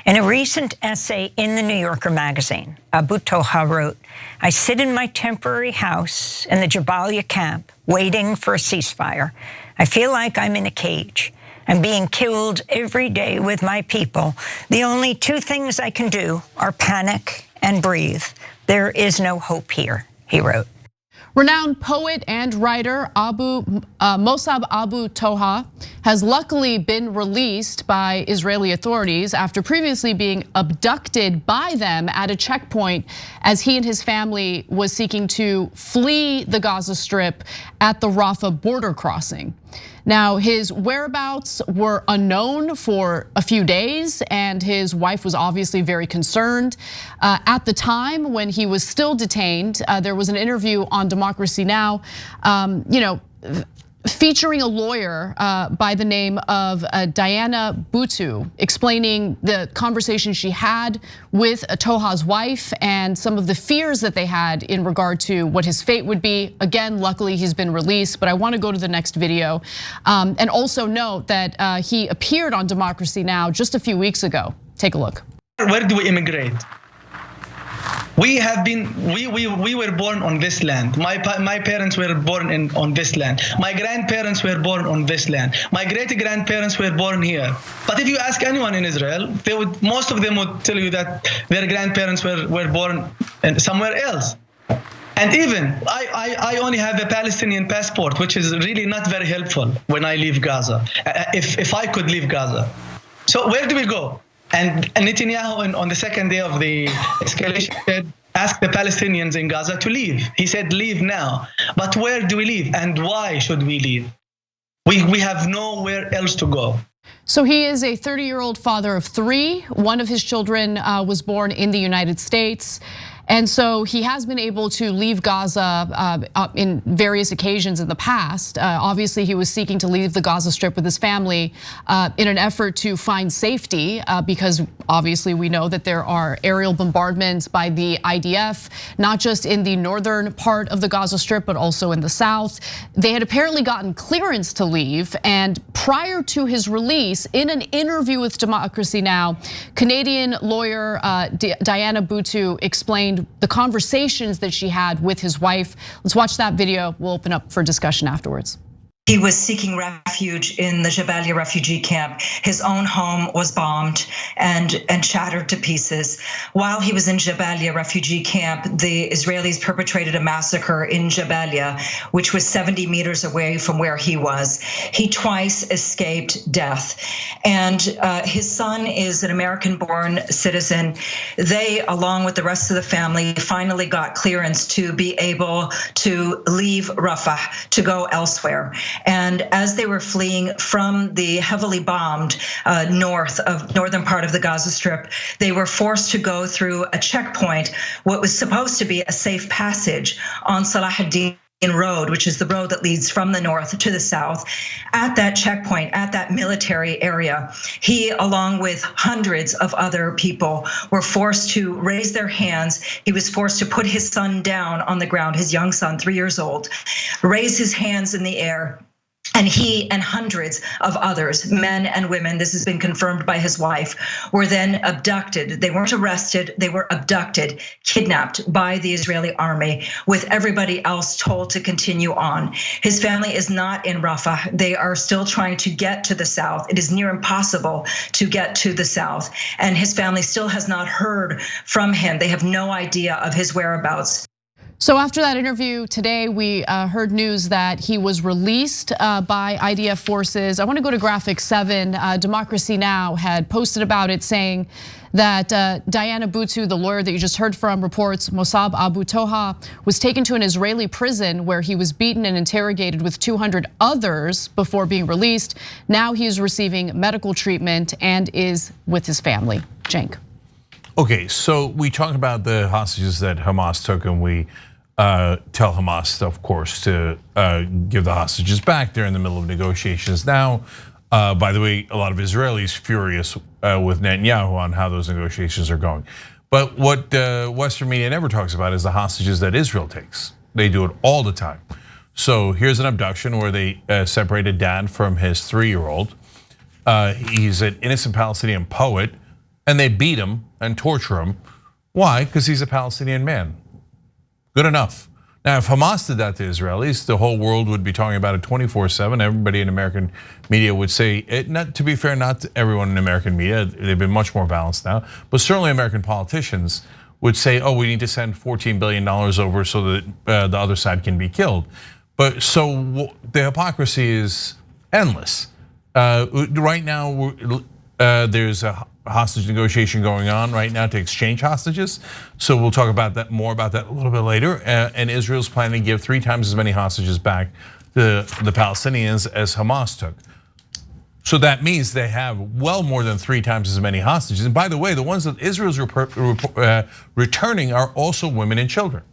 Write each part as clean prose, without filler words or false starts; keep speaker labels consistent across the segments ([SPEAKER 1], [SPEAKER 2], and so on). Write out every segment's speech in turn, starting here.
[SPEAKER 1] In a recent essay in the New Yorker magazine, Abu Toha wrote, "I sit in my temporary house in the Jabalia camp, waiting for a ceasefire. I feel like I'm in a cage. I'm being killed every day with my people. The only two things I can do are panic and breathe. There is no hope here," he wrote.
[SPEAKER 2] Renowned poet and writer Mosab Abu Toha has luckily been released by Israeli authorities after previously being abducted by them at a checkpoint as he and his family was seeking to flee the Gaza Strip at the Rafah border crossing. Now, his whereabouts were unknown for a few days, and his wife was obviously very concerned. At the time when he was still detained, there was an interview on Democracy Now!, featuring a lawyer by the name of Diana Butu, explaining the conversation she had with Toha's wife and some of the fears that they had in regard to what his fate would be. Again, luckily he's been released, but I want to go to the next video and also note that he appeared on Democracy Now! Just a few weeks ago. Take a look.
[SPEAKER 3] Where do we immigrate? We were born on this land. My parents were born on this land. My grandparents were born on this land. My great-grandparents were born here. But if you ask anyone in Israel, most of them would tell you that their grandparents were born somewhere else. And even, I only have a Palestinian passport, which is really not very helpful when I leave Gaza, if I could leave Gaza. So where do we go? And Netanyahu, on the second day of the escalation, said, ask the Palestinians in Gaza to leave. He said, leave now. But where do we leave, and why should we leave? We have nowhere else to go.
[SPEAKER 2] So he is a 30-year-old father of 3. One of his children was born in the United States. And so he has been able to leave Gaza in various occasions in the past. Obviously, he was seeking to leave the Gaza Strip with his family in an effort to find safety, because obviously we know that there are aerial bombardments by the IDF, not just in the northern part of the Gaza Strip, but also in the south. They had apparently gotten clearance to leave, and prior to his release, in an interview with Democracy Now!, Canadian lawyer Diana Butu explained the conversations that she had with his wife. Let's watch that video. We'll open up for discussion afterwards.
[SPEAKER 4] He was seeking refuge in the Jabalia refugee camp. His own home was bombed and shattered to pieces. While he was in Jabalia refugee camp, the Israelis perpetrated a massacre in Jabalia, which was 70 meters away from where he was. He twice escaped death. And his son is an American-born citizen. They, along with the rest of the family, finally got clearance to be able to leave Rafah, to go elsewhere. And as they were fleeing from the heavily bombed northern part of the Gaza Strip, they were forced to go through a checkpoint, what was supposed to be a safe passage on Salah ad-Din Road, which is the road that leads from the north to the south. At that checkpoint, at that military area, he, along with hundreds of other people, were forced to raise their hands. He was forced to put his son down on the ground, his young son, 3 years old, raise his hands in the air. And he and hundreds of others, men and women, this has been confirmed by his wife, were then abducted. They weren't arrested, they were abducted, kidnapped by the Israeli army, with everybody else told to continue on. His family is not in Rafah. They are still trying to get to the south. It is near impossible to get to the south. And his family still has not heard from him. They have no idea of his whereabouts.
[SPEAKER 2] So after that interview today, we heard news that he was released by IDF forces. I want to go to graphic 7. Democracy Now! Had posted about it, saying that Diana Butu, the lawyer that you just heard from, reports Mosab Abu Toha was taken to an Israeli prison where he was beaten and interrogated with 200 others before being released. Now he is receiving medical treatment and is with his family. Cenk.
[SPEAKER 5] Okay, so we talked about the hostages that Hamas took, and we tell Hamas, of course, to give the hostages back. They're in the middle of negotiations now. By the way, a lot of Israelis furious with Netanyahu on how those negotiations are going. But what Western media never talks about is the hostages that Israel takes. They do it all the time. So here's an abduction where they separated dad from his 3-year-old. He's an innocent Palestinian poet. and they beat him and torture him. Why? Because he's a Palestinian man. Good enough. Now, if Hamas did that to Israelis, the whole world would be talking about it 24/7. Everybody in American media would say it. Not to be fair, not everyone in American media. They've been much more balanced now. But certainly American politicians would say, "Oh, we need to send $14 billion over so that the other side can be killed." But so the hypocrisy is endless. Right now, there's a hostage negotiation going on right now to exchange hostages. So we'll talk about that, more about that a little bit later. And Israel's planning to give 3 times as many hostages back to the Palestinians as Hamas took. So that means they have well more than 3 times as many hostages. And by the way, the ones that Israel's returning are also women and children.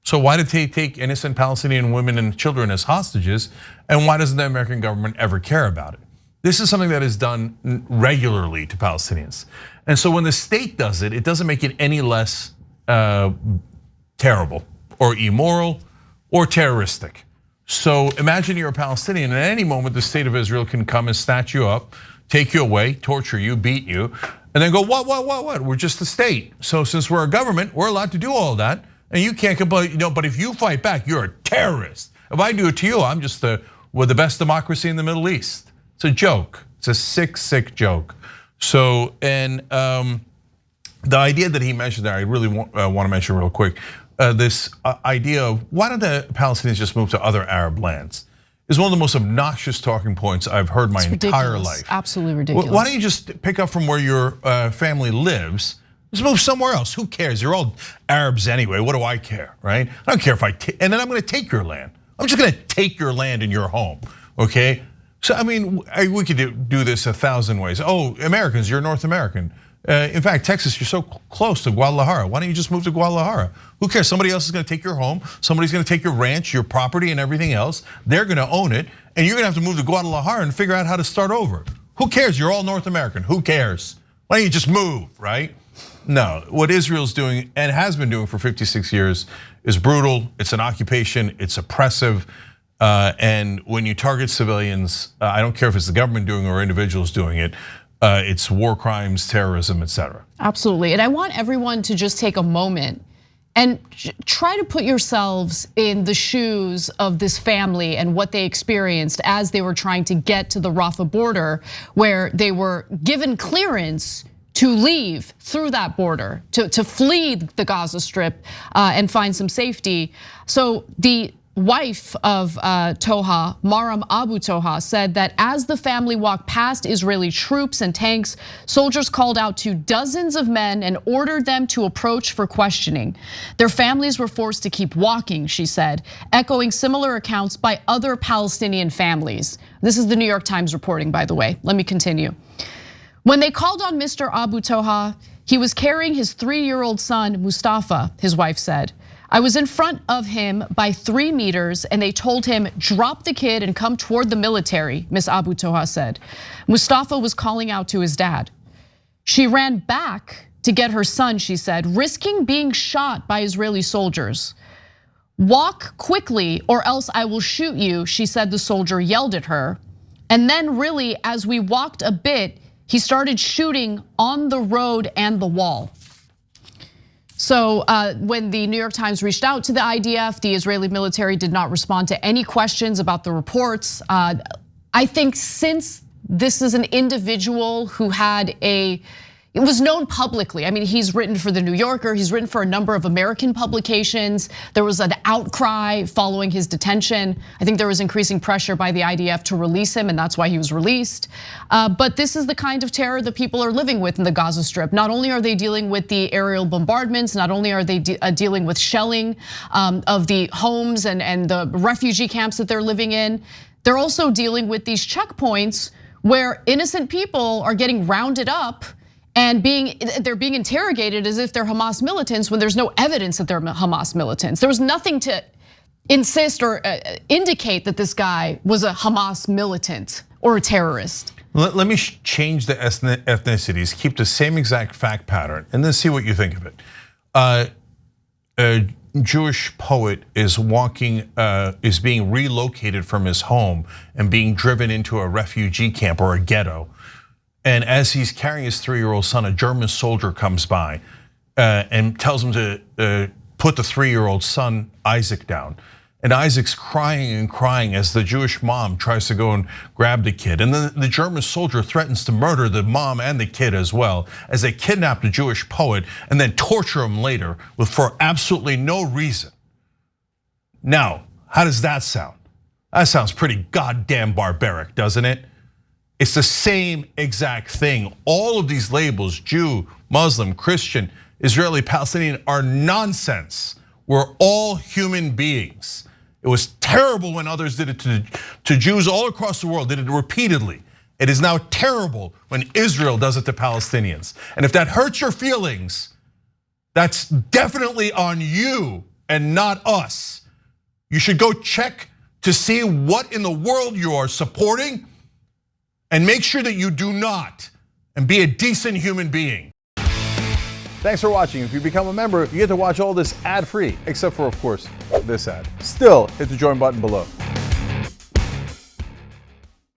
[SPEAKER 5] So why did they take innocent Palestinian women and children as hostages? And why doesn't the American government ever care about it? This is something that is done regularly to Palestinians. And so when the state does it, it doesn't make it any less terrible or immoral or terroristic. So imagine you're a Palestinian, and at any moment the state of Israel can come and snatch you up, take you away, torture you, beat you, and then go, what? We're just a state. So since we're a government, we're allowed to do all that, and you can't complain, but if you fight back, you're a terrorist. If I do it to you, I'm just the best democracy in the Middle East. It's a joke. It's a sick joke. So, and the idea that he mentioned there, I really want to mention real quick. This idea of why don't the Palestinians just move to other Arab lands is one of the most obnoxious talking points I've heard my entire life.
[SPEAKER 2] Absolutely ridiculous.
[SPEAKER 5] Why don't you just pick up from where your family lives? Just move somewhere else. Who cares? You're all Arabs anyway. What do I care, right? I don't care if and then I'm going to take your land. I'm just going to take your land and your home, okay? So I mean, we could do this 1,000 ways. Oh, Americans, you're North American. In fact, Texas, you're so close to Guadalajara. Why don't you just move to Guadalajara? Who cares? Somebody else is going to take your home. Somebody's going to take your ranch, your property, and everything else. They're going to own it, and you're going to have to move to Guadalajara and figure out how to start over. Who cares? You're all North American. Who cares? Why don't you just move, right? No, what Israel's doing and has been doing for 56 years is brutal. It's an occupation. It's oppressive. And when you target civilians, I don't care if it's the government doing it or individuals doing it, it's war crimes, terrorism, etc.
[SPEAKER 2] Absolutely, and I want everyone to just take a moment and try to put yourselves in the shoes of this family and what they experienced as they were trying to get to the Rafah border, where they were given clearance to leave through that border, to flee the Gaza Strip and find some safety. So the wife of Toha, Mosab Abu Toha, said that as the family walked past Israeli troops and tanks, soldiers called out to dozens of men and ordered them to approach for questioning. Their families were forced to keep walking, she said, echoing similar accounts by other Palestinian families. This is the New York Times reporting, by the way. Let me continue. When they called on Mr. Abu Toha, he was carrying his 3-year-old son, Mustafa, his wife said. I was in front of him by 3 meters and they told him, drop the kid and come toward the military, Ms. Abu Toha said. Mustafa was calling out to his dad. She ran back to get her son, she said, risking being shot by Israeli soldiers. Walk quickly or else I will shoot you, she said the soldier yelled at her. And then really, as we walked a bit, he started shooting on the road and the wall. So when the New York Times reached out to the IDF, the Israeli military did not respond to any questions about the reports. I think since this is an individual who had it was known publicly. I mean, he's written for the New Yorker, he's written for a number of American publications. There was an outcry following his detention. I think there was increasing pressure by the IDF to release him, and that's why he was released. But this is the kind of terror that people are living with in the Gaza Strip. Not only are they dealing with the aerial bombardments, not only are they dealing with shelling of the homes and the refugee camps that they're living in, they're also dealing with these checkpoints where innocent people are getting rounded up and they're being interrogated as if they're Hamas militants when there's no evidence that they're Hamas militants. There was nothing to insist or indicate that this guy was a Hamas militant or a terrorist.
[SPEAKER 5] Let me change the ethnicities, keep the same exact fact pattern, and then see what you think of it. A Jewish poet is being relocated from his home and being driven into a refugee camp or a ghetto. And as he's carrying his 3-year-old son, a German soldier comes by and tells him to put the 3-year-old son, Isaac, down. And Isaac's crying and crying as the Jewish mom tries to go and grab the kid. And then the German soldier threatens to murder the mom and the kid as well, as they kidnap the Jewish poet and then torture him later for absolutely no reason. Now, how does that sound? That sounds pretty goddamn barbaric, doesn't it? It's the same exact thing. All of these labels, Jew, Muslim, Christian, Israeli, Palestinian, are nonsense. We're all human beings. It was terrible when others did it to Jews all across the world, did it repeatedly. It is now terrible when Israel does it to Palestinians. And if that hurts your feelings, that's definitely on you and not us. You should go check to see what in the world you are supporting and make sure that you do not, and be a decent human being.
[SPEAKER 6] Thanks for watching. If you become a member, you get to watch all this ad-free, except for, of course, this ad. Still, hit the join button below.